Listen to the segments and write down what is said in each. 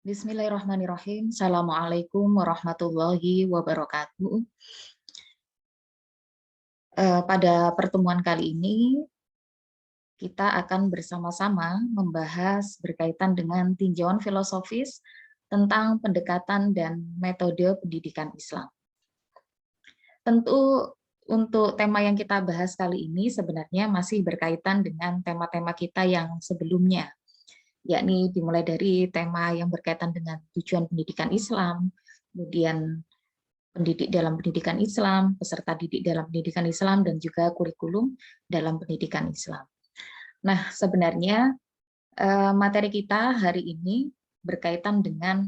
Bismillahirrahmanirrahim. Assalamualaikum warahmatullahi wabarakatuh. Pada pertemuan kali ini, kita akan bersama-sama membahas berkaitan dengan tinjauan filosofis tentang pendekatan dan metode pendidikan Islam. Tentu untuk tema yang kita bahas kali ini sebenarnya masih berkaitan dengan tema-tema kita yang sebelumnya, yakni dimulai dari tema yang berkaitan dengan tujuan pendidikan Islam, kemudian pendidik dalam pendidikan Islam, peserta didik dalam pendidikan Islam, dan juga kurikulum dalam pendidikan Islam. Nah, sebenarnya materi kita hari ini berkaitan dengan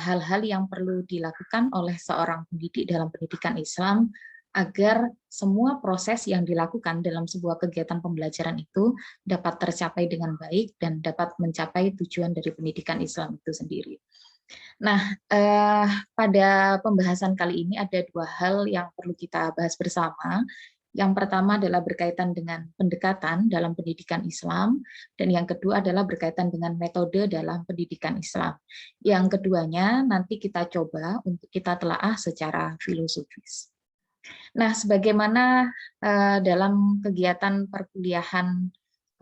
hal-hal yang perlu dilakukan oleh seorang pendidik dalam pendidikan Islam agar semua proses yang dilakukan dalam sebuah kegiatan pembelajaran itu dapat tercapai dengan baik dan dapat mencapai tujuan dari pendidikan Islam itu sendiri. Nah, pada pembahasan kali ini ada dua hal yang perlu kita bahas bersama. Yang pertama adalah berkaitan dengan pendekatan dalam pendidikan Islam, dan yang kedua adalah berkaitan dengan metode dalam pendidikan Islam. Yang keduanya nanti kita coba untuk kita telaah secara filosofis. Nah, sebagaimana dalam kegiatan perkuliahan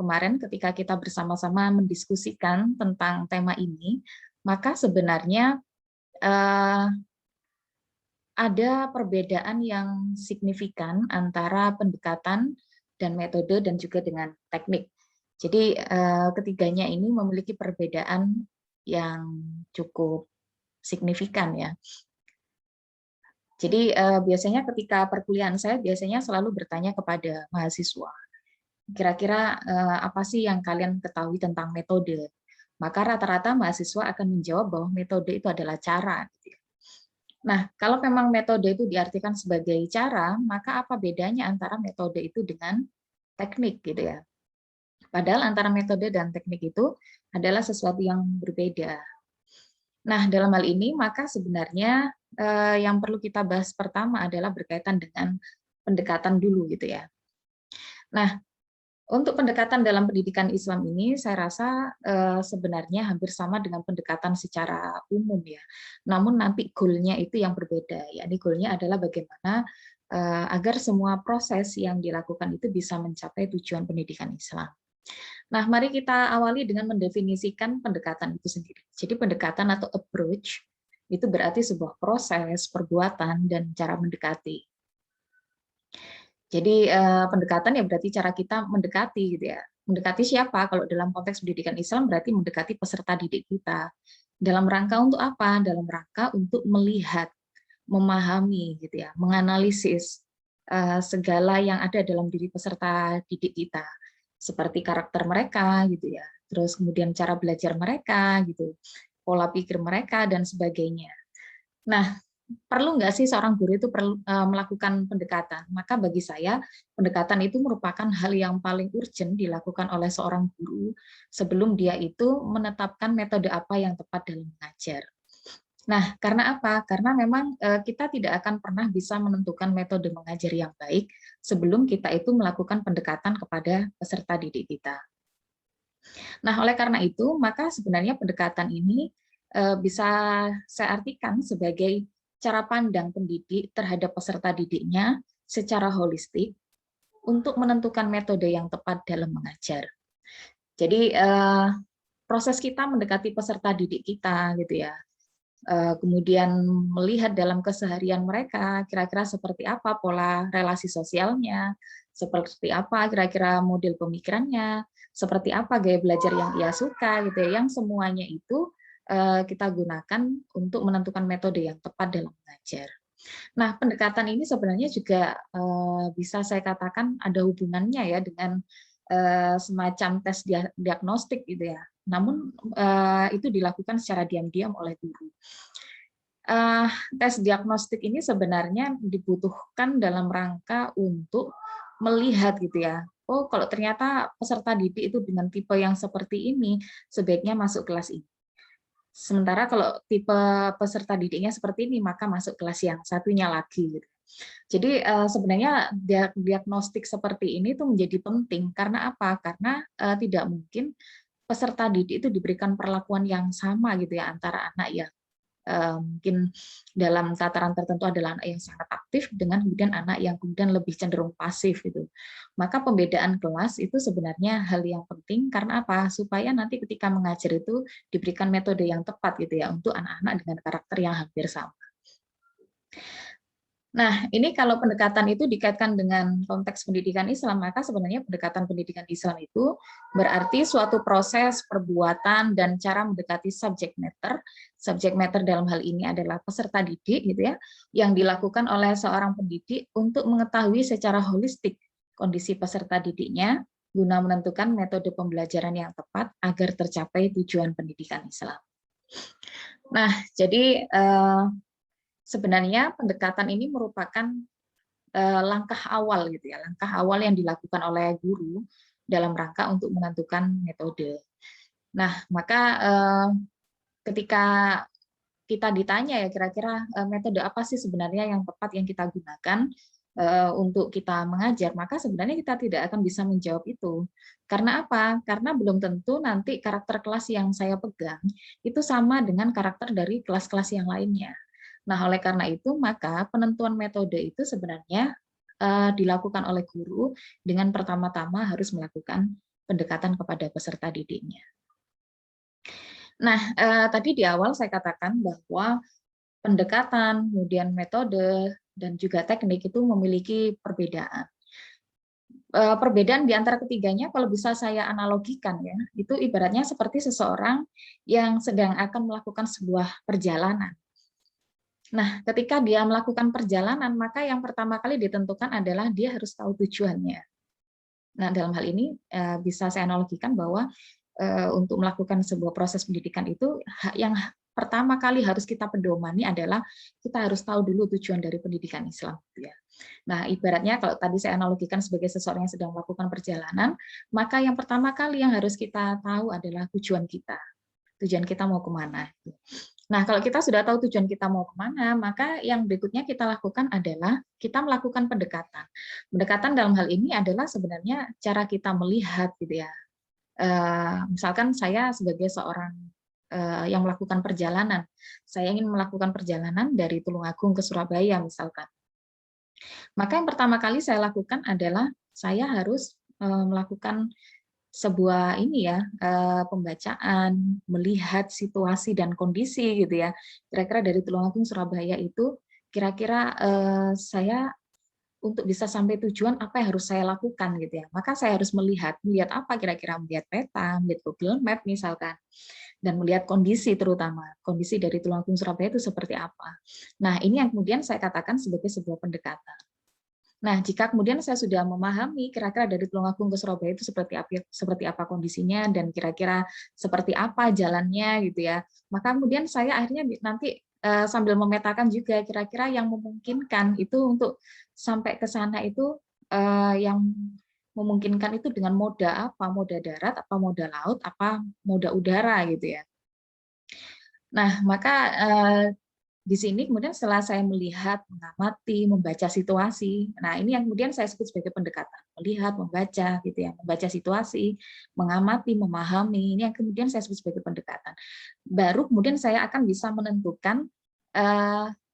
kemarin ketika kita bersama-sama mendiskusikan tentang tema ini, maka sebenarnya ada perbedaan yang signifikan antara pendekatan dan metode dan juga dengan teknik. Jadi ketiganya ini memiliki perbedaan yang cukup signifikan ya. Jadi biasanya ketika perkuliahan saya biasanya selalu bertanya kepada mahasiswa, kira-kira apa sih yang kalian ketahui tentang metode? Maka rata-rata mahasiswa akan menjawab bahwa metode itu adalah cara. Nah, kalau memang metode itu diartikan sebagai cara, maka apa bedanya antara metode itu dengan teknik gitu ya? Padahal antara metode dan teknik itu adalah sesuatu yang berbeda. Nah, dalam hal ini maka sebenarnya yang perlu kita bahas pertama adalah berkaitan dengan pendekatan dulu gitu ya. Nah, untuk pendekatan dalam pendidikan Islam ini, saya rasa sebenarnya hampir sama dengan pendekatan secara umum ya. Namun nanti goalnya itu yang berbeda. Yakni goalnya adalah bagaimana agar semua proses yang dilakukan itu bisa mencapai tujuan pendidikan Islam. Nah, mari kita awali dengan mendefinisikan pendekatan itu sendiri. Jadi pendekatan atau approach itu berarti sebuah proses, perbuatan, dan cara mendekati. Jadi pendekatan ya berarti cara kita mendekati gitu ya. Mendekati siapa? Kalau dalam konteks pendidikan Islam berarti mendekati peserta didik kita. Dalam rangka untuk apa? Dalam rangka untuk melihat, memahami gitu ya, menganalisis segala yang ada dalam diri peserta didik kita. Seperti karakter mereka gitu ya. Terus kemudian cara belajar mereka gitu, pola pikir mereka dan sebagainya. Nah, perlu nggak sih seorang guru itu perlu melakukan pendekatan? Maka bagi saya, pendekatan itu merupakan hal yang paling urgent dilakukan oleh seorang guru sebelum dia itu menetapkan metode apa yang tepat dalam mengajar. Nah, karena apa? Karena memang kita tidak akan pernah bisa menentukan metode mengajar yang baik sebelum kita itu melakukan pendekatan kepada peserta didik kita. Nah, oleh karena itu, maka sebenarnya pendekatan ini bisa saya artikan sebagai cara pandang pendidik terhadap peserta didiknya secara holistik untuk menentukan metode yang tepat dalam mengajar. Jadi proses kita mendekati peserta didik kita gitu ya. Kemudian melihat dalam keseharian mereka kira-kira seperti apa pola relasi sosialnya, seperti apa kira-kira model pemikirannya, seperti apa gaya belajar yang ia suka gitu ya. Yang semuanya itu kita gunakan untuk menentukan metode yang tepat dalam mengajar. Nah, pendekatan ini sebenarnya juga bisa saya katakan ada hubungannya ya dengan semacam tes diagnostik gitu ya. Namun itu dilakukan secara diam-diam oleh guru. Tes diagnostik ini sebenarnya dibutuhkan dalam rangka untuk melihat gitu ya. Oh, kalau ternyata peserta didik itu dengan tipe yang seperti ini, sebaiknya masuk kelas ini. Sementara kalau tipe peserta didiknya seperti ini, maka masuk kelas yang satunya lagi. Gitu. Jadi sebenarnya diagnostik seperti ini tuh menjadi penting. Karena apa? Karena tidak mungkin peserta didik itu diberikan perlakuan yang sama gitu ya, antara anak yang mungkin dalam tataran tertentu adalah anak yang sangat aktif dengan kemudian anak yang kemudian lebih cenderung pasif gitu. Maka pembedaan kelas itu sebenarnya hal yang penting karena apa? Supaya nanti ketika mengajar itu diberikan metode yang tepat gitu ya untuk anak-anak dengan karakter yang hampir sama. Nah, ini kalau pendekatan itu dikaitkan dengan konteks pendidikan Islam, maka sebenarnya pendekatan pendidikan Islam itu berarti suatu proses, perbuatan, dan cara mendekati subject matter. Subject matter dalam hal ini adalah peserta didik, gitu ya, yang dilakukan oleh seorang pendidik untuk mengetahui secara holistik kondisi peserta didiknya, guna menentukan metode pembelajaran yang tepat agar tercapai tujuan pendidikan Islam. Nah, jadi sebenarnya pendekatan ini merupakan langkah awal gitu ya, langkah awal yang dilakukan oleh guru dalam rangka untuk menentukan metode. Nah, maka ketika kita ditanya ya kira-kira metode apa sih sebenarnya yang tepat yang kita gunakan untuk kita mengajar, maka sebenarnya kita tidak akan bisa menjawab itu. Karena apa? Karena belum tentu nanti karakter kelas yang saya pegang itu sama dengan karakter dari kelas-kelas yang lainnya. Nah, oleh karena itu, maka penentuan metode itu sebenarnya dilakukan oleh guru dengan pertama-tama harus melakukan pendekatan kepada peserta didiknya. Nah, tadi di awal saya katakan bahwa pendekatan, kemudian metode, dan juga teknik itu memiliki perbedaan. Perbedaan di antara ketiganya, kalau bisa saya analogikan ya, itu ibaratnya seperti seseorang yang sedang akan melakukan sebuah perjalanan. Nah, ketika dia melakukan perjalanan, maka yang pertama kali ditentukan adalah dia harus tahu tujuannya. Nah, dalam hal ini bisa saya analogikan bahwa untuk melakukan sebuah proses pendidikan itu yang pertama kali harus kita pedomani adalah kita harus tahu dulu tujuan dari pendidikan Islam. Nah, ibaratnya kalau tadi saya analogikan sebagai seseorang yang sedang melakukan perjalanan, maka yang pertama kali yang harus kita tahu adalah tujuan kita. Tujuan kita mau kemana. Nah, kalau kita sudah tahu tujuan kita mau kemana, maka yang berikutnya kita lakukan adalah kita melakukan pendekatan. Pendekatan dalam hal ini adalah sebenarnya cara kita melihat, gitu ya. Misalkan saya sebagai seorang yang melakukan perjalanan, saya ingin melakukan perjalanan dari Tulungagung ke Surabaya, misalkan. Maka yang pertama kali saya lakukan adalah saya harus melakukan sebuah ini ya pembacaan, melihat situasi dan kondisi gitu ya. Kira-kira dari Tulungagung Surabaya itu kira-kira saya untuk bisa sampai tujuan apa yang harus saya lakukan gitu ya. Maka saya harus melihat apa kira-kira, melihat peta, melihat Google Map misalkan, dan melihat kondisi terutama kondisi dari Tulungagung Surabaya itu seperti apa. Nah, ini yang kemudian saya katakan sebagai sebuah pendekatan. Nah, jika kemudian saya sudah memahami kira-kira dari Tulungagung ke Surabaya itu seperti apa kondisinya dan kira-kira seperti apa jalannya gitu ya, maka kemudian saya akhirnya nanti sambil memetakan juga kira-kira yang memungkinkan itu untuk sampai ke sana itu yang memungkinkan itu dengan moda apa, moda darat, apa moda laut, apa moda udara gitu ya. Nah, maka di sini kemudian setelah saya melihat, mengamati, membaca situasi, nah ini yang kemudian saya sebut sebagai pendekatan, melihat, membaca, gitu ya, membaca situasi, mengamati, memahami, ini yang kemudian saya sebut sebagai pendekatan. Baru kemudian saya akan bisa menentukan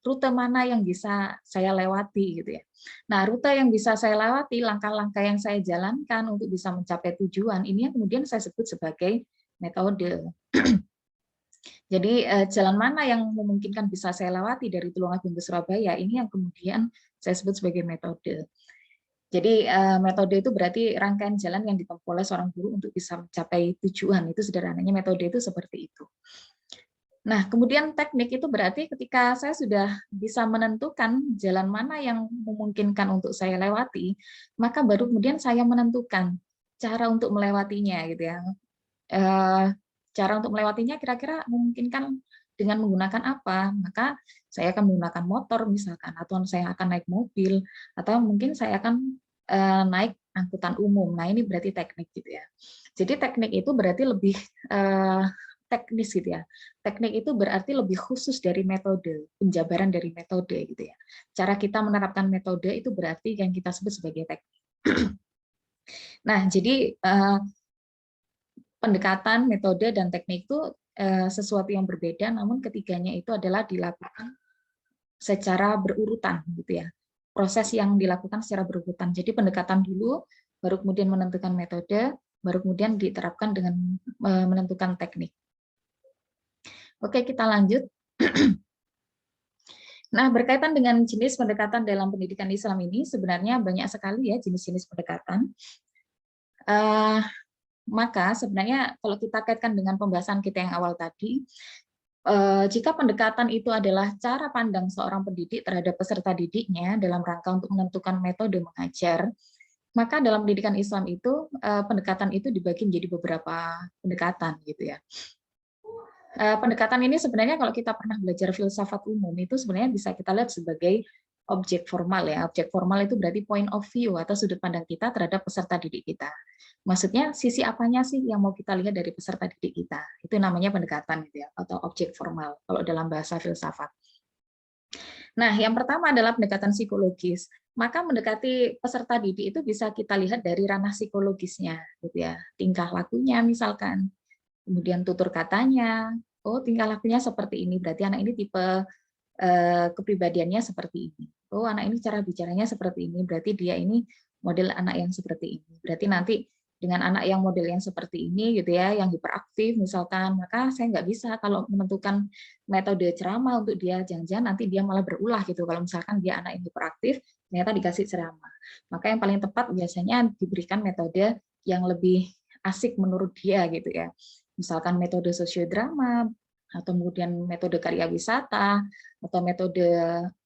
rute mana yang bisa saya lewati, gitu ya. Nah, rute yang bisa saya lewati, langkah-langkah yang saya jalankan untuk bisa mencapai tujuan, ini yang kemudian saya sebut sebagai metode. Jadi jalan mana yang memungkinkan bisa saya lewati dari Tulungagung ke Surabaya, ini yang kemudian saya sebut sebagai metode. Jadi metode itu berarti rangkaian jalan yang ditempuh oleh seorang guru untuk bisa mencapai tujuan. Itu sederhananya metode itu seperti itu. Nah, kemudian teknik itu berarti ketika saya sudah bisa menentukan jalan mana yang memungkinkan untuk saya lewati, maka baru kemudian saya menentukan cara untuk melewatinya, gitu ya. Cara untuk melewatinya kira-kira memungkinkan dengan menggunakan apa, maka saya akan menggunakan motor misalkan, atau saya akan naik mobil, atau mungkin saya akan naik angkutan umum. Nah, ini berarti teknik gitu ya. Jadi teknik itu berarti lebih teknis gitu ya. Teknik itu berarti lebih khusus dari metode, penjabaran dari metode gitu ya. Cara kita menerapkan metode itu berarti yang kita sebut sebagai teknik. Nah, jadi pendekatan, metode, dan teknik itu sesuatu yang berbeda, namun ketiganya itu adalah dilakukan secara berurutan, gitu ya. Proses yang dilakukan secara berurutan. Jadi pendekatan dulu, baru kemudian menentukan metode, baru kemudian diterapkan dengan menentukan teknik. Oke, kita lanjut. Nah, berkaitan dengan jenis pendekatan dalam pendidikan Islam ini, sebenarnya banyak sekali ya jenis-jenis pendekatan. Maka sebenarnya kalau kita kaitkan dengan pembahasan kita yang awal tadi, jika pendekatan itu adalah cara pandang seorang pendidik terhadap peserta didiknya dalam rangka untuk menentukan metode mengajar, maka dalam pendidikan Islam itu pendekatan itu dibagi menjadi beberapa pendekatan, gitu ya. Pendekatan ini sebenarnya kalau kita pernah belajar filsafat umum itu sebenarnya bisa kita lihat sebagai objek formal ya. Objek formal itu berarti point of view atau sudut pandang kita terhadap peserta didik kita. Maksudnya sisi apanya sih yang mau kita lihat dari peserta didik kita? Itu namanya pendekatan gitu ya, atau objek formal kalau dalam bahasa filsafat. Nah, yang pertama adalah pendekatan psikologis. Maka mendekati peserta didik itu bisa kita lihat dari ranah psikologisnya gitu ya. Tingkah lakunya misalkan, kemudian tutur katanya, oh tingkah lakunya seperti ini, berarti anak ini tipe kepribadiannya seperti ini. Oh anak ini cara bicaranya seperti ini, berarti dia ini model anak yang seperti ini. Berarti nanti dengan anak yang model yang seperti ini gitu ya, yang hiperaktif misalkan, maka saya nggak bisa kalau menentukan metode ceramah untuk dia, jangan-jangan nanti dia malah berulah gitu. Kalau misalkan dia anak yang hiperaktif, ternyata dikasih ceramah. Maka yang paling tepat biasanya diberikan metode yang lebih asik menurut dia gitu ya. Misalkan metode sosiodrama, atau kemudian metode karya wisata, atau metode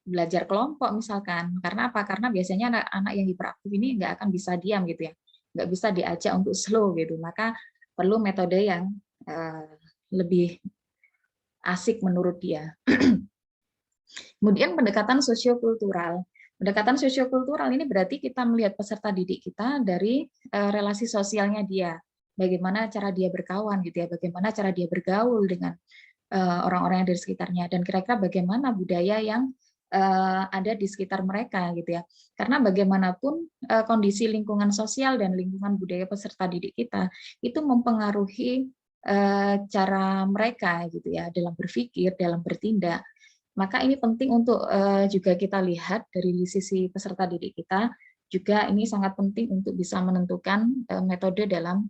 belajar kelompok misalkan. Karena apa? Karena biasanya anak-anak yang hiperaktif ini nggak akan bisa diam gitu ya, nggak bisa diajak untuk slow gitu. Maka perlu metode yang lebih asik menurut dia. Kemudian pendekatan sosiokultural. Pendekatan sosiokultural ini berarti kita melihat peserta didik kita dari relasi sosialnya dia. Bagaimana cara dia berkawan gitu ya, bagaimana cara dia bergaul dengan orang-orang yang ada di sekitarnya, dan kira-kira bagaimana budaya yang ada di sekitar mereka gitu ya. Karena bagaimanapun kondisi lingkungan sosial dan lingkungan budaya peserta didik kita itu mempengaruhi cara mereka gitu ya dalam berpikir, dalam bertindak. Maka ini penting untuk juga kita lihat dari sisi peserta didik kita, juga ini sangat penting untuk bisa menentukan metode dalam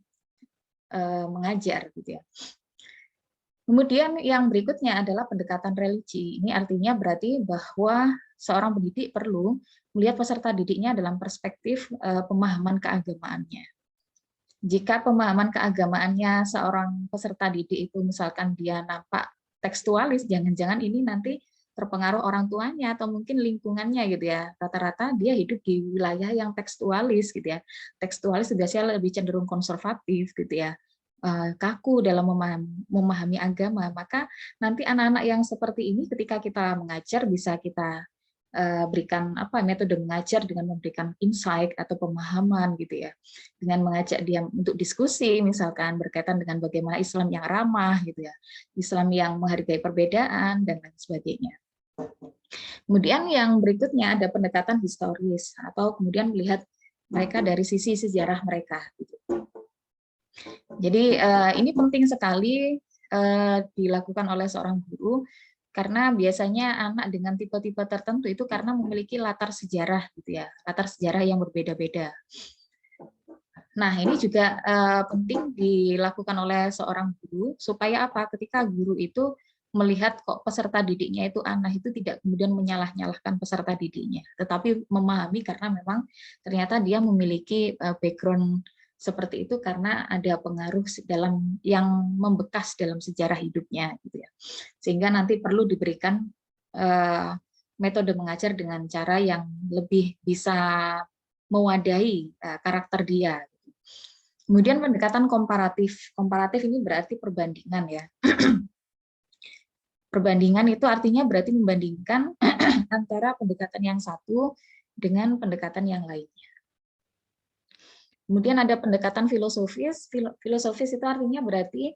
mengajar gitu ya. Kemudian yang berikutnya adalah pendekatan religi. Ini artinya berarti bahwa seorang pendidik perlu melihat peserta didiknya dalam perspektif pemahaman keagamaannya. Jika pemahaman keagamaannya seorang peserta didik itu misalkan dia nampak tekstualis, jangan-jangan ini nanti terpengaruh orang tuanya atau mungkin lingkungannya gitu ya. Rata-rata dia hidup di wilayah yang tekstualis gitu ya. Tekstualis biasanya lebih cenderung konservatif gitu ya, kaku dalam memahami agama. Maka nanti anak-anak yang seperti ini ketika kita mengajar bisa kita berikan metode mengajar dengan memberikan insight atau pemahaman gitu ya, dengan mengajak dia untuk diskusi misalkan berkaitan dengan bagaimana Islam yang ramah gitu ya, Islam yang menghargai perbedaan dan lain sebagainya. Kemudian yang berikutnya ada pendekatan historis atau kemudian melihat mereka dari sisi sejarah mereka gitu. Jadi ini penting sekali dilakukan oleh seorang guru, karena biasanya anak dengan tipe-tipe tertentu itu karena memiliki latar sejarah gitu ya, latar sejarah yang berbeda-beda. Nah, ini juga penting dilakukan oleh seorang guru supaya apa? Ketika guru itu melihat kok peserta didiknya itu anak itu tidak kemudian menyalah-nyalahkan peserta didiknya, tetapi memahami karena memang ternyata dia memiliki background seperti itu karena ada pengaruh dalam yang membekas dalam sejarah hidupnya gitu ya. Sehingga nanti perlu diberikan metode mengajar dengan cara yang lebih bisa mewadahi karakter dia. Kemudian pendekatan komparatif. Komparatif ini berarti perbandingan ya. Perbandingan itu artinya berarti membandingkan antara pendekatan yang satu dengan pendekatan yang lainnya. Kemudian ada pendekatan filosofis. Filosofis itu artinya berarti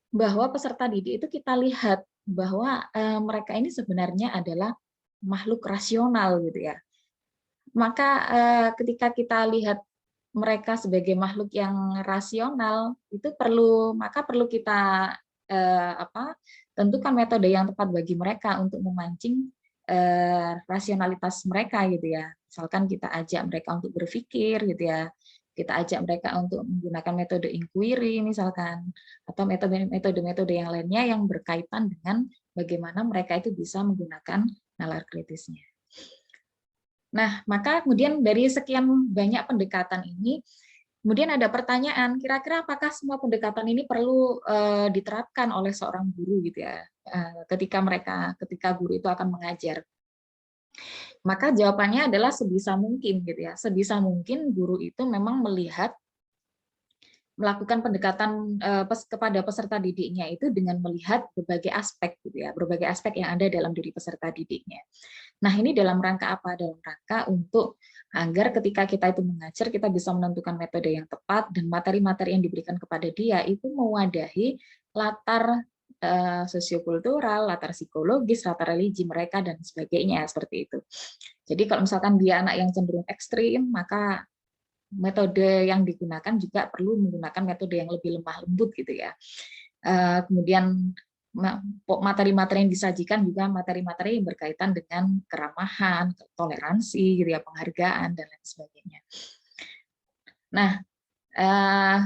bahwa peserta didik itu kita lihat bahwa mereka ini sebenarnya adalah makhluk rasional gitu ya. Maka ketika kita lihat mereka sebagai makhluk yang rasional itu perlu kita tentukan metode yang tepat bagi mereka untuk memancing rasionalitas mereka gitu ya. Misalkan kita ajak mereka untuk berpikir gitu ya. Kita ajak mereka untuk menggunakan metode inquiry misalkan, atau metode-metode yang lainnya yang berkaitan dengan bagaimana mereka itu bisa menggunakan nalar kritisnya. Nah, maka kemudian dari sekian banyak pendekatan ini, kemudian ada pertanyaan, kira-kira apakah semua pendekatan ini perlu diterapkan oleh seorang guru gitu ya, ketika guru itu akan mengajar. Maka jawabannya adalah sebisa mungkin gitu ya. Sebisa mungkin guru itu memang melakukan pendekatan kepada peserta didiknya itu dengan melihat berbagai aspek gitu ya, berbagai aspek yang ada dalam diri peserta didiknya. Nah, ini dalam rangka apa? Dalam rangka untuk agar ketika kita itu mengajar, kita bisa menentukan metode yang tepat dan materi-materi yang diberikan kepada dia itu mewadahi latar sosiokultural, latar psikologis, latar religi mereka dan sebagainya seperti itu. Jadi kalau misalkan dia anak yang cenderung ekstrim, maka metode yang digunakan juga perlu menggunakan metode yang lebih lemah lembut gitu ya. Kemudian materi-materi yang disajikan juga materi-materi yang berkaitan dengan keramahan, toleransi, gitu ya, penghargaan dan lain sebagainya. Nah,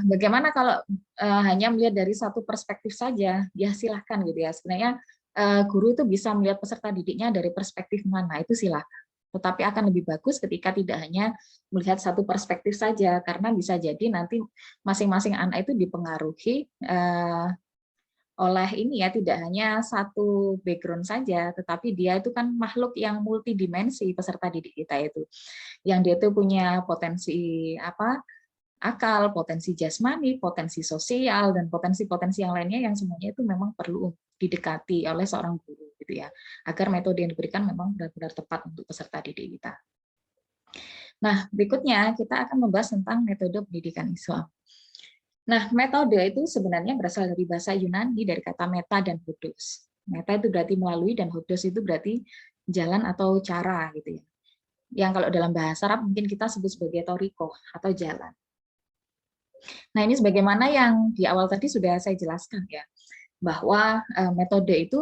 bagaimana kalau hanya melihat dari satu perspektif saja? Ya silahkan gitu ya. Sebenarnya guru itu bisa melihat peserta didiknya dari perspektif mana, itu silahkan. Tetapi akan lebih bagus ketika tidak hanya melihat satu perspektif saja, karena bisa jadi nanti masing-masing anak itu dipengaruhi oleh ini ya, tidak hanya satu background saja, tetapi dia itu kan makhluk yang multidimensi peserta didik kita itu, yang dia itu punya potensi akal, potensi jasmani, potensi sosial, dan potensi-potensi yang lainnya yang semuanya itu memang perlu didekati oleh seorang guru gitu ya, agar metode yang diberikan memang benar-benar tepat untuk peserta didik kita. Nah, berikutnya kita akan membahas tentang metode pendidikan Islam. Nah, metode itu sebenarnya berasal dari bahasa Yunani dari kata meta dan hodos. Meta itu berarti melalui dan hodos itu berarti jalan atau cara gitu ya. Yang kalau dalam bahasa Arab mungkin kita sebut sebagai toriko atau jalan. Nah, ini sebagaimana yang di awal tadi sudah saya jelaskan ya, bahwa metode itu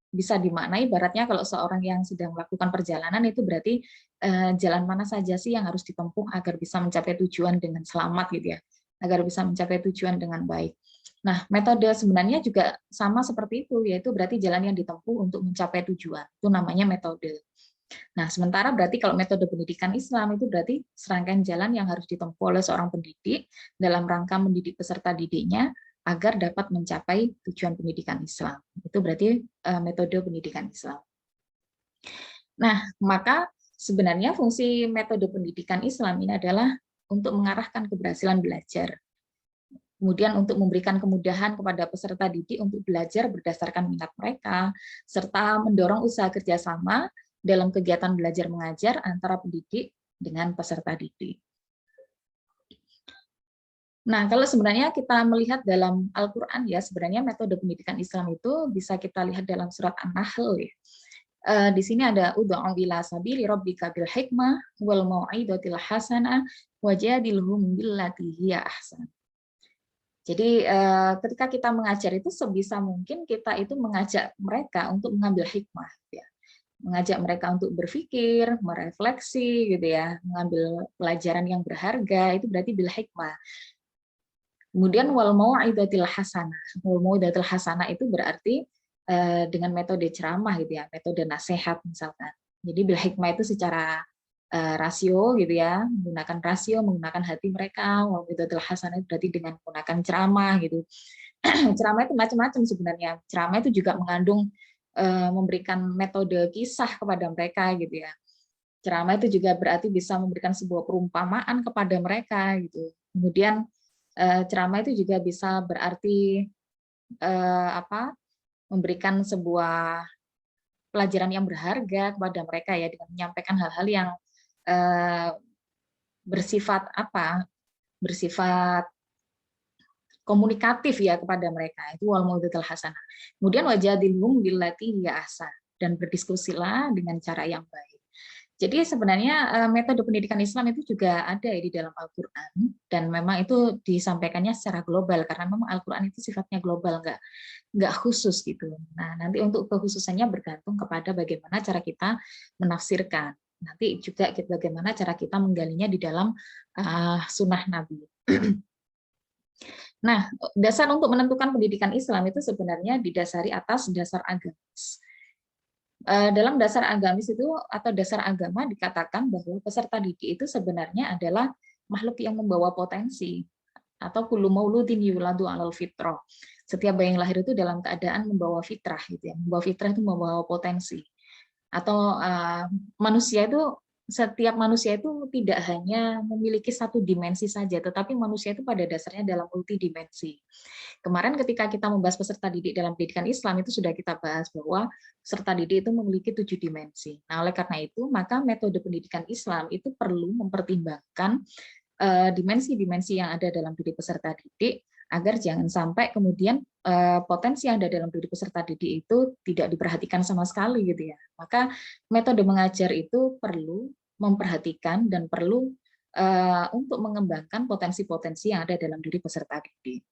bisa dimaknai ibaratnya kalau seorang yang sedang melakukan perjalanan itu berarti jalan mana saja sih yang harus ditempuh agar bisa mencapai tujuan dengan selamat gitu ya, agar bisa mencapai tujuan dengan baik. Nah, metode sebenarnya juga sama seperti itu, yaitu berarti jalan yang ditempuh untuk mencapai tujuan. Itu namanya metode. Nah, sementara berarti kalau metode pendidikan Islam itu berarti serangkaian jalan yang harus ditempuh oleh seorang pendidik dalam rangka mendidik peserta didiknya agar dapat mencapai tujuan pendidikan Islam. Itu berarti metode pendidikan Islam. Nah, maka sebenarnya fungsi metode pendidikan Islam ini adalah untuk mengarahkan keberhasilan belajar. Kemudian untuk memberikan kemudahan kepada peserta didik untuk belajar berdasarkan minat mereka, serta mendorong usaha kerjasama dalam kegiatan belajar mengajar antara pendidik dengan peserta didik. Nah, kalau sebenarnya kita melihat dalam Al-Quran ya, sebenarnya metode pendidikan Islam itu bisa kita lihat dalam surat An-Nahl ya. Di sini ada ud'u ila sabili rabbika bil hikmah wal mau'izatil hasanah wajadilhum billati hiya ahsan. Jadi ketika kita mengajar itu sebisa mungkin kita itu mengajak mereka untuk mengambil hikmah ya. Mengajak mereka untuk berpikir, merefleksi gitu ya, mengambil pelajaran yang berharga, itu berarti bil hikmah. Kemudian wal mau'izatil hasanah. Wal mau'izatil hasanah itu berarti dengan metode ceramah gitu ya, metode nasihat misalkan. Jadi bil hikmah itu secara rasio gitu ya, menggunakan rasio, menggunakan hati mereka. Wal mau'izatil hasanah itu berarti dengan menggunakan ceramah gitu. Ceramah itu macam-macam sebenarnya. Ceramah itu juga mengandung memberikan metode kisah kepada mereka gitu ya. Ceramah itu juga berarti bisa memberikan sebuah perumpamaan kepada mereka gitu. Kemudian ceramah itu juga bisa berarti memberikan sebuah pelajaran yang berharga kepada mereka ya, dengan menyampaikan hal-hal yang bersifat bersifat komunikatif ya kepada mereka. Itu wal mau'izatil hasanah. Kemudian wajadilhum billati hiya ahsan, dan berdiskusilah dengan cara yang baik. Jadi sebenarnya metode pendidikan Islam itu juga ada ya di dalam Al-Quran, dan memang itu disampaikannya secara global karena memang Al-Quran itu sifatnya global, nggak khusus gitu. Nah, nanti untuk kekhususannya bergantung kepada bagaimana cara kita menafsirkan. Nanti juga bagaimana cara kita menggalinya di dalam sunnah Nabi. Nah, dasar untuk menentukan pendidikan Islam itu sebenarnya didasari atas dasar agamis. Dalam dasar agamis itu atau dasar agama dikatakan bahwa peserta didik itu sebenarnya adalah makhluk yang membawa potensi, atau kullu mauludin yuladu alal fitrah. Setiap bayi yang lahir itu dalam keadaan membawa fitrah gitu ya. Membawa fitrah itu membawa potensi. Atau manusia itu, setiap manusia itu tidak hanya memiliki satu dimensi saja, tetapi manusia itu pada dasarnya dalam multidimensi. Kemarin ketika kita membahas peserta didik dalam pendidikan Islam itu sudah kita bahas bahwa peserta didik itu memiliki 7 dimensi. Nah, oleh karena itu maka metode pendidikan Islam itu perlu mempertimbangkan dimensi-dimensi yang ada dalam diri peserta didik agar jangan sampai kemudian potensi yang ada dalam diri peserta didik itu tidak diperhatikan sama sekali gitu ya. Maka metode mengajar itu perlu memperhatikan dan perlu untuk mengembangkan potensi-potensi yang ada dalam diri peserta didik.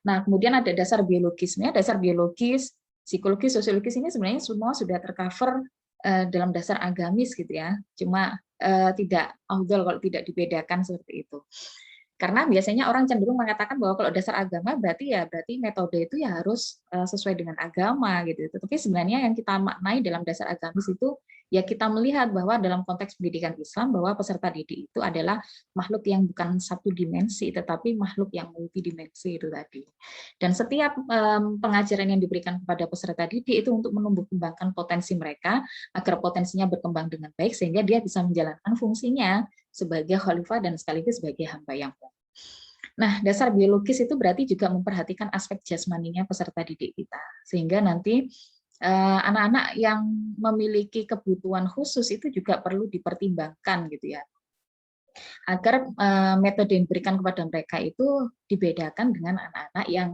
Nah, kemudian ada dasar biologisnya, dasar biologis, psikologis, sosiologis ini sebenarnya semua sudah tercover dalam dasar agamis gitu ya. Cuma tidak afdol kalau tidak dibedakan seperti itu. Karena biasanya orang cenderung mengatakan bahwa kalau dasar agama berarti metode itu ya harus sesuai dengan agama gitu. Tapi sebenarnya yang kita maknai dalam dasar agamis itu ya kita melihat bahwa dalam konteks pendidikan Islam bahwa peserta didik itu adalah makhluk yang bukan satu dimensi tetapi makhluk yang multidimensi itu tadi. Dan setiap pengajaran yang diberikan kepada peserta didik itu untuk menumbuh kembangkan potensi mereka agar potensinya berkembang dengan baik sehingga dia bisa menjalankan fungsinya sebagai khalifah dan sekaligus sebagai hamba yang baik. Nah, dasar biologis itu berarti juga memperhatikan aspek jasmaninya peserta didik kita, sehingga nanti anak-anak yang memiliki kebutuhan khusus itu juga perlu dipertimbangkan gitu ya, agar metode yang diberikan kepada mereka itu dibedakan dengan anak-anak yang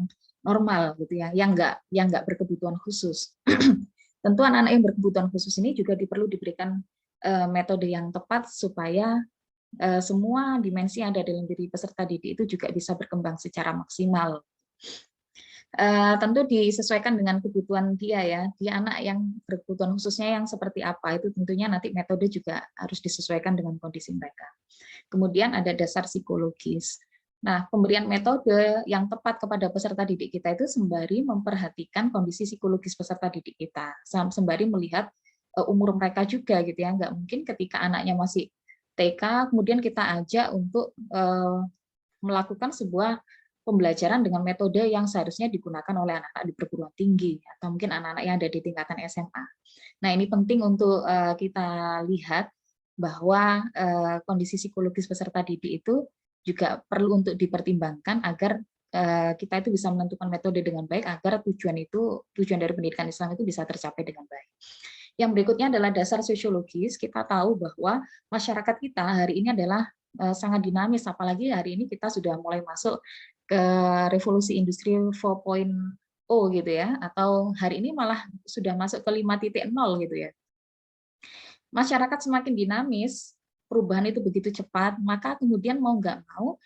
normal gitu ya, yang nggak berkebutuhan khusus. Tentu anak-anak yang berkebutuhan khusus ini juga perlu diberikan metode yang tepat supaya semua dimensi yang ada dalam diri peserta didik itu juga bisa berkembang secara maksimal. Tentu disesuaikan dengan kebutuhan dia ya, dia anak yang berkebutuhan khususnya yang seperti apa, itu tentunya nanti metode juga harus disesuaikan dengan kondisi mereka. Kemudian ada dasar psikologis. Nah, pemberian metode yang tepat kepada peserta didik kita itu sembari memperhatikan kondisi psikologis peserta didik kita, sembari melihat umur mereka juga gitu ya, nggak mungkin ketika anaknya masih TK, kemudian kita ajak untuk melakukan sebuah pembelajaran dengan metode yang seharusnya digunakan oleh anak-anak di perguruan tinggi, atau mungkin anak-anak yang ada di tingkatan SMA. Nah, ini penting untuk kita lihat bahwa kondisi psikologis peserta didik itu juga perlu untuk dipertimbangkan agar kita itu bisa menentukan metode dengan baik agar tujuan dari pendidikan Islam itu bisa tercapai dengan baik. Yang berikutnya adalah dasar sosiologis. Kita tahu bahwa masyarakat kita hari ini adalah sangat dinamis, apalagi hari ini kita sudah mulai masuk ke revolusi industri 4.0 gitu ya, atau hari ini malah sudah masuk ke 5.0 gitu ya. Masyarakat semakin dinamis, perubahan itu begitu cepat, maka kemudian mau nggak mau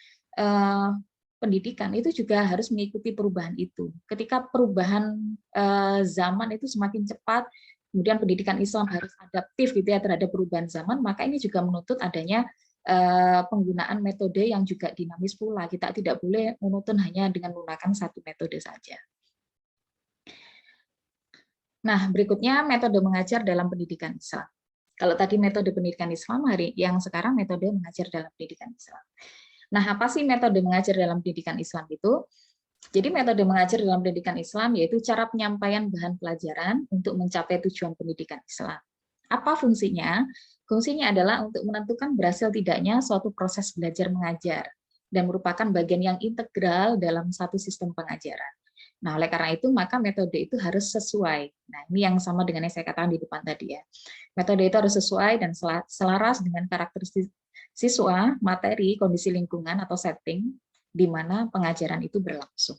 pendidikan itu juga harus mengikuti perubahan itu. Ketika perubahan zaman itu semakin cepat, kemudian pendidikan Islam harus adaptif gitu ya terhadap perubahan zaman, maka ini juga menuntut adanya penggunaan metode yang juga dinamis pula. Kita tidak boleh monoton hanya dengan menggunakan satu metode saja. Nah, berikutnya metode mengajar dalam pendidikan Islam. Kalau tadi metode pendidikan Islam, yang sekarang metode mengajar dalam pendidikan Islam. Nah, apa sih metode mengajar dalam pendidikan Islam itu? Jadi metode mengajar dalam pendidikan Islam yaitu cara penyampaian bahan pelajaran untuk mencapai tujuan pendidikan Islam. Apa fungsinya? Fungsinya adalah untuk menentukan berhasil tidaknya suatu proses belajar mengajar dan merupakan bagian yang integral dalam satu sistem pengajaran. Nah, oleh karena itu maka metode itu harus sesuai. Nah, ini yang sama dengan yang saya katakan di depan tadi ya. Metode itu harus sesuai dan selaras dengan karakteristik siswa, materi, kondisi lingkungan atau setting di mana pengajaran itu berlangsung.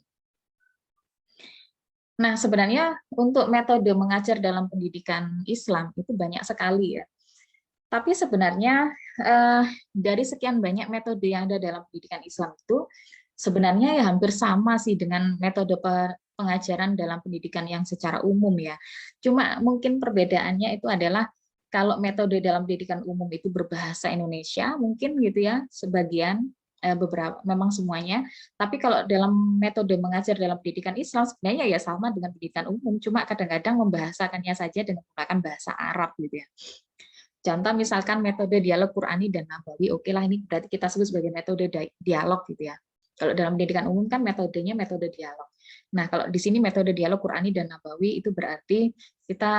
Nah, sebenarnya untuk metode mengajar dalam pendidikan Islam itu banyak sekali ya. Tapi sebenarnya dari sekian banyak metode yang ada dalam pendidikan Islam itu, sebenarnya ya hampir sama sih dengan metode pengajaran dalam pendidikan yang secara umum ya. Cuma mungkin perbedaannya itu adalah kalau metode dalam pendidikan umum itu berbahasa Indonesia, mungkin gitu ya, sebagian, beberapa, memang semuanya. Tapi kalau dalam metode mengajar dalam pendidikan Islam, sebenarnya ya sama dengan pendidikan umum, cuma kadang-kadang membahasakannya saja dengan menggunakan bahasa Arab gitu ya. Contoh misalkan metode dialog Qurani dan Nabawi, oke lah ini berarti kita sebut sebagai metode dialog gitu ya. Kalau dalam pendidikan umum kan metodenya metode dialog. Nah, kalau di sini metode dialog Qurani dan Nabawi itu berarti kita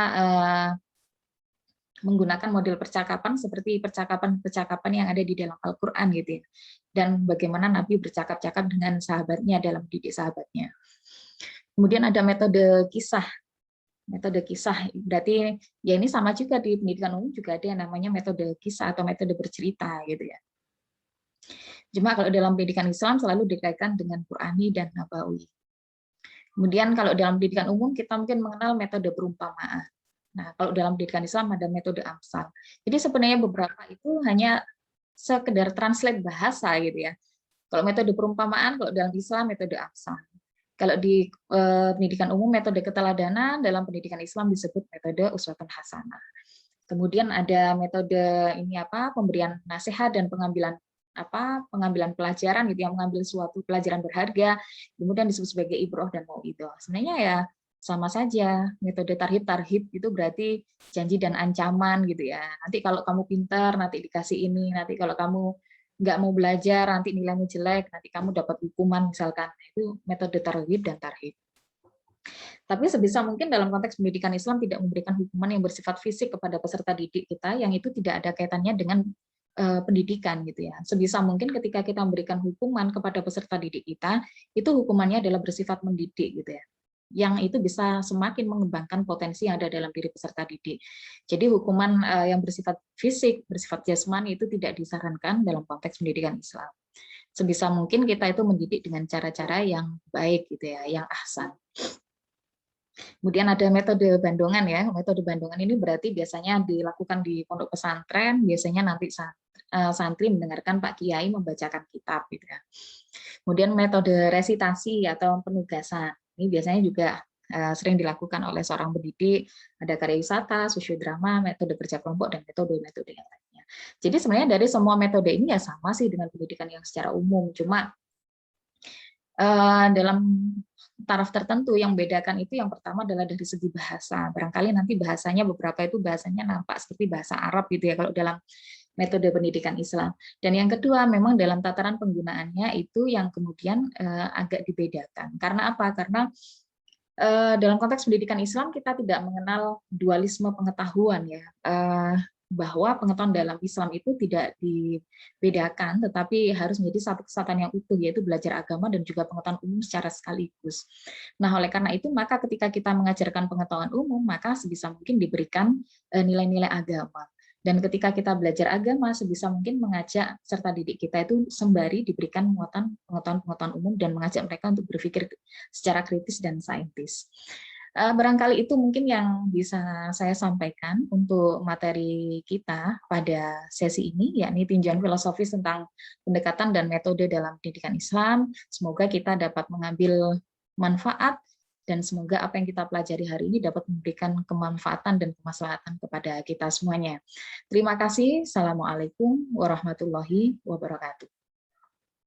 menggunakan model percakapan seperti percakapan-percakapan yang ada di dalam Al-Qur'an gitu ya. Dan bagaimana Nabi bercakap-cakap dengan sahabatnya dalam didik sahabatnya. Kemudian ada metode kisah. Metode kisah berarti ya ini sama juga di pendidikan umum juga ada yang namanya metode kisah atau metode bercerita gitu ya. Cuma kalau dalam pendidikan Islam selalu dikaitkan dengan Qurani dan Nabawi. Kemudian kalau dalam pendidikan umum kita mungkin mengenal metode perumpamaan. Nah, kalau dalam pendidikan Islam ada metode amsal. Jadi sebenarnya beberapa itu hanya sekedar translate bahasa gitu ya. Kalau metode perumpamaan, kalau dalam Islam metode amsal. Kalau di pendidikan umum metode keteladanan, dalam pendidikan Islam disebut metode uswatun hasanah. Kemudian ada metode ini apa, pemberian nasihat dan pengambilan pelajaran gitu yang mengambil suatu pelajaran berharga, kemudian disebut sebagai ibroh dan mauidhah. Sebenarnya ya sama saja, metode tarhib itu berarti janji dan ancaman gitu ya. Nanti kalau kamu pintar nanti dikasih ini, nanti kalau kamu nggak mau belajar, nanti nilaimu jelek, nanti kamu dapat hukuman misalkan. Itu metode targhib dan tarhib. Tapi sebisa mungkin dalam konteks pendidikan Islam tidak memberikan hukuman yang bersifat fisik kepada peserta didik kita, yang itu tidak ada kaitannya dengan pendidikan gitu ya. Sebisa mungkin ketika kita memberikan hukuman kepada peserta didik kita, itu hukumannya adalah bersifat mendidik gitu ya, yang itu bisa semakin mengembangkan potensi yang ada dalam diri peserta didik. Jadi hukuman yang bersifat fisik, bersifat jasmani itu tidak disarankan dalam konteks pendidikan Islam. Sebisa mungkin kita itu mendidik dengan cara-cara yang baik gitu ya, yang ahsan. Kemudian ada metode bandongan ya. Metode bandongan ini berarti biasanya dilakukan di pondok pesantren, biasanya nanti santri mendengarkan Pak Kiai membacakan kitab gitu ya. Kemudian metode resitasi atau penugasan. Ini biasanya juga sering dilakukan oleh seorang pendidik, ada karya wisata, sosiodrama, metode kerja kelompok, dan metode-metode yang lainnya. Jadi sebenarnya dari semua metode ini ya sama sih dengan pendidikan yang secara umum, cuma dalam taraf tertentu yang membedakan itu yang pertama adalah dari segi bahasa. Barangkali nanti bahasanya beberapa itu bahasanya nampak seperti bahasa Arab gitu ya kalau dalam metode pendidikan Islam. Dan yang kedua memang dalam tataran penggunaannya itu yang kemudian agak dibedakan. Karena apa? Karena dalam konteks pendidikan Islam kita tidak mengenal dualisme pengetahuan ya. Bahwa pengetahuan dalam Islam itu tidak dibedakan, tetapi harus menjadi satu kesatuan yang utuh, yaitu belajar agama dan juga pengetahuan umum secara sekaligus. Nah, oleh karena itu, maka ketika kita mengajarkan pengetahuan umum, maka sebisa mungkin diberikan nilai-nilai agama. Dan ketika kita belajar agama, sebisa mungkin mengajak serta didik kita itu sembari diberikan muatan pengetahuan-pengetahuan umum dan mengajak mereka untuk berpikir secara kritis dan saintis. Barangkali itu mungkin yang bisa saya sampaikan untuk materi kita pada sesi ini, yakni tinjauan filosofis tentang pendekatan dan metode dalam pendidikan Islam. Semoga kita dapat mengambil manfaat dan semoga apa yang kita pelajari hari ini dapat memberikan kemanfaatan dan kemaslahatan kepada kita semuanya. Terima kasih. Assalamualaikum warahmatullahi wabarakatuh.